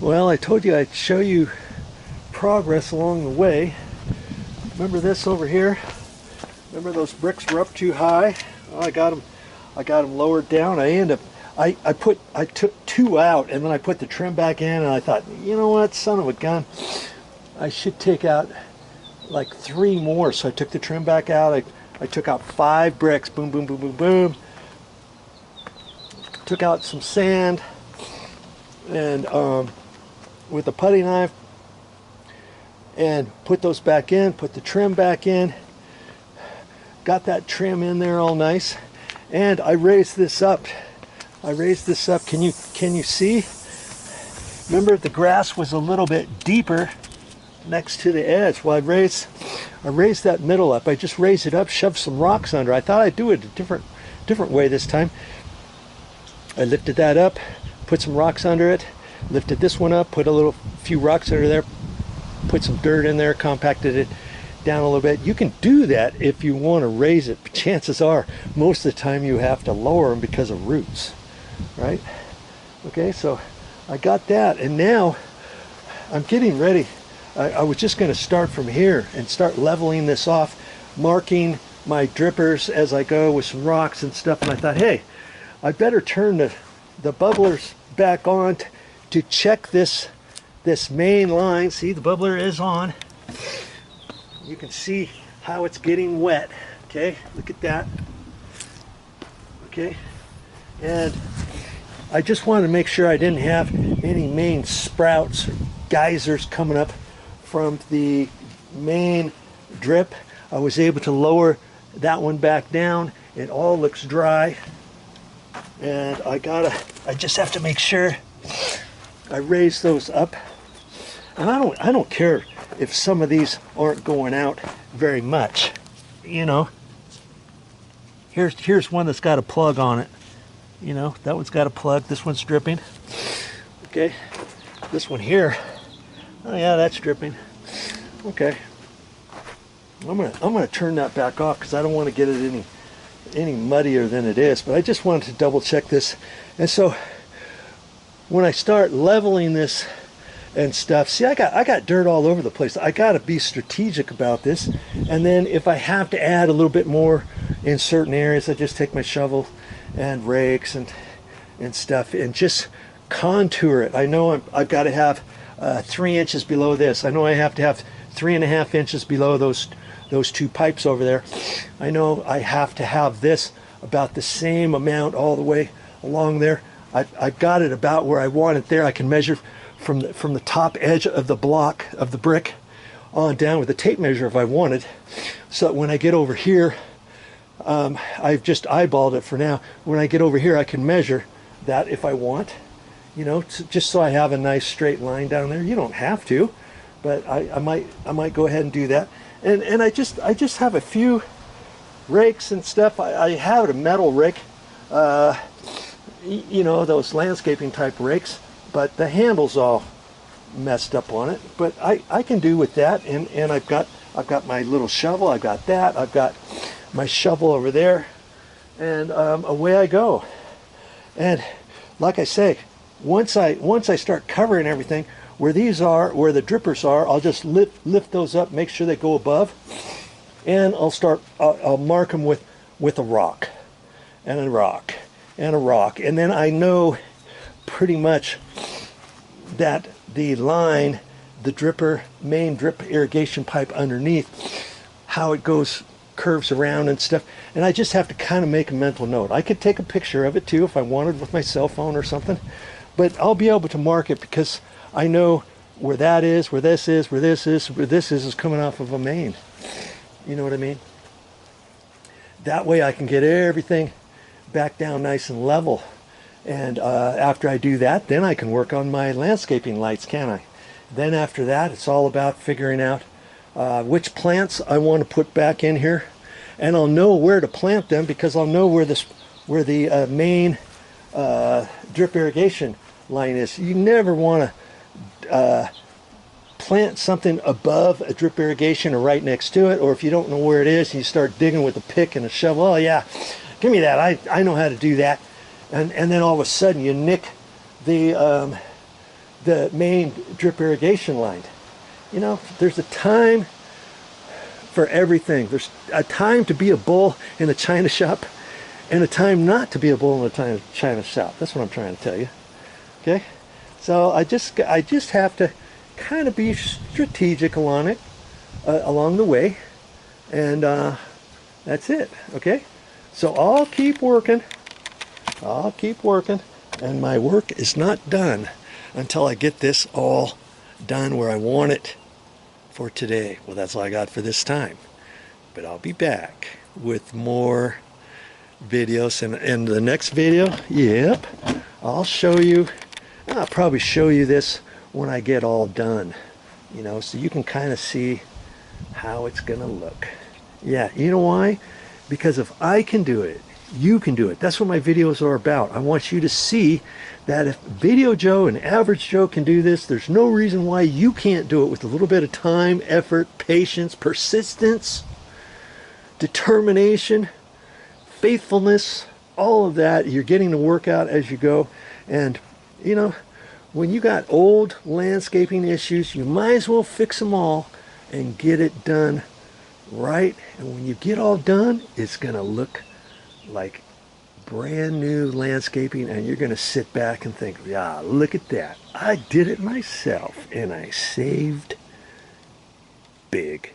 Well, I told you I'd show you progress along the way. Remember this over here? Remember those bricks were up too high? Well, I got them lowered down. I took 2 out and then I put the trim back in, and I thought, you know what, son of a gun, I should take out like 3 more. So I took the trim back out. I took out 5 bricks. Boom, boom, boom, boom, boom. Took out some sand and with a putty knife, and put those back in, put the trim back in, got that trim in there all nice, and I raised this up. Can you see? Remember, the grass was a little bit deeper next to the edge. Well, I raised that middle up. I just raised it up, shoved some rocks under. I thought I'd do it a different way this time. I lifted that up, put some rocks under it, lifted this one up, put a few rocks under there, put some dirt in there, compacted it down a little bit. You can do that if you want to raise it, but chances are most of the time you have to lower them because of roots, right? Okay, so I got that, and now I'm getting ready. I was just going to start from here and start leveling this off, marking my drippers as I go with some rocks and stuff, and I thought, hey, I better turn the bubblers back on to check this main line. See, the bubbler is on. You can see how it's getting wet. Okay, look at that. Okay, and I just wanted to make sure I didn't have any main sprouts or geysers coming up from the main drip. I was able to lower that one back down. It all looks dry, and I just have to make sure I raise those up. And I don't care if some of these aren't going out very much. You know, here's one that's got a plug on it. You know, that one's got a plug. This one's dripping. Okay, this one here, oh yeah, that's dripping. Okay, I'm gonna turn that back off because I don't want to get it any muddier than it is. But I just wanted to double check this. And so when I start leveling this and stuff, see, I got dirt all over the place. I got to be strategic about this. And then if I have to add a little bit more in certain areas, I just take my shovel and rakes and stuff and just contour it. I know I've got to have 3 inches below this. I know I have to have 3.5 inches below those 2 pipes over there. I know I have to have this about the same amount all the way along there. I've got it about where I want it there. I can measure from the top edge of the block of the brick on down with a tape measure if I wanted. So that when I get over here, I've just eyeballed it for now. When I get over here, I can measure that if I want, you know, just so I have a nice straight line down there. You don't have to, but I might go ahead and do that. And I just have a few rakes and stuff. I have a metal rake, you know, those landscaping type rakes, but the handle's all messed up on it. But I can do with that, and I've got my little shovel. I've got that. I've got my shovel over there, and away I go. And like I say, once I start covering everything, where these are, where the drippers are, I'll just lift those up, make sure they go above, and I'll mark them with a rock, and a rock, and a rock, and then I know pretty much that the line, the dripper, main drip irrigation pipe underneath, how it goes, curves around and stuff, and I just have to kind of make a mental note. I could take a picture of it too if I wanted with my cell phone or something, but I'll be able to mark it because I know where that is, where this is, where this is coming off of a main. You know what I mean? That way I can get everything back down nice and level. And after I do that, then I can work on my landscaping lights, can't I? Then after that, it's all about figuring out which plants I want to put back in here. And I'll know where to plant them because I'll know where the main drip irrigation line is. You never want to plant something above a drip irrigation or right next to it, or if you don't know where it is and you start digging with a pick and a shovel, oh yeah, give me that, I know how to do that, and then all of a sudden you nick the the main drip irrigation line. You know, there's a time for everything. There's a time to be a bull in a china shop and a time not to be a bull in a china shop. That's what I'm trying to tell you. Okay? So I just have to kind of be strategic along it, along the way, and that's it. Okay? So I'll keep working. I'll keep working, and my work is not done until I get this all done where I want it for today. Well, that's all I got for this time. But I'll be back with more videos, and in the next video, yep, I'll show you. I'll probably show you this when I get all done, you know, so you can kind of see how it's gonna look. Yeah, you know why? Because if I can do it, you can do it. That's what my videos are about. I want you to see that if Video Joe and Average Joe can do this, there's no reason why you can't do it with a little bit of time, effort, patience, persistence, determination, faithfulness, all of that. You're getting to work out as you go. And you know, when you got old landscaping issues, you might as well fix them all and get it done right. And when you get all done, it's gonna look like brand new landscaping, and you're gonna sit back and think, yeah, look at that. I did it myself and I saved big.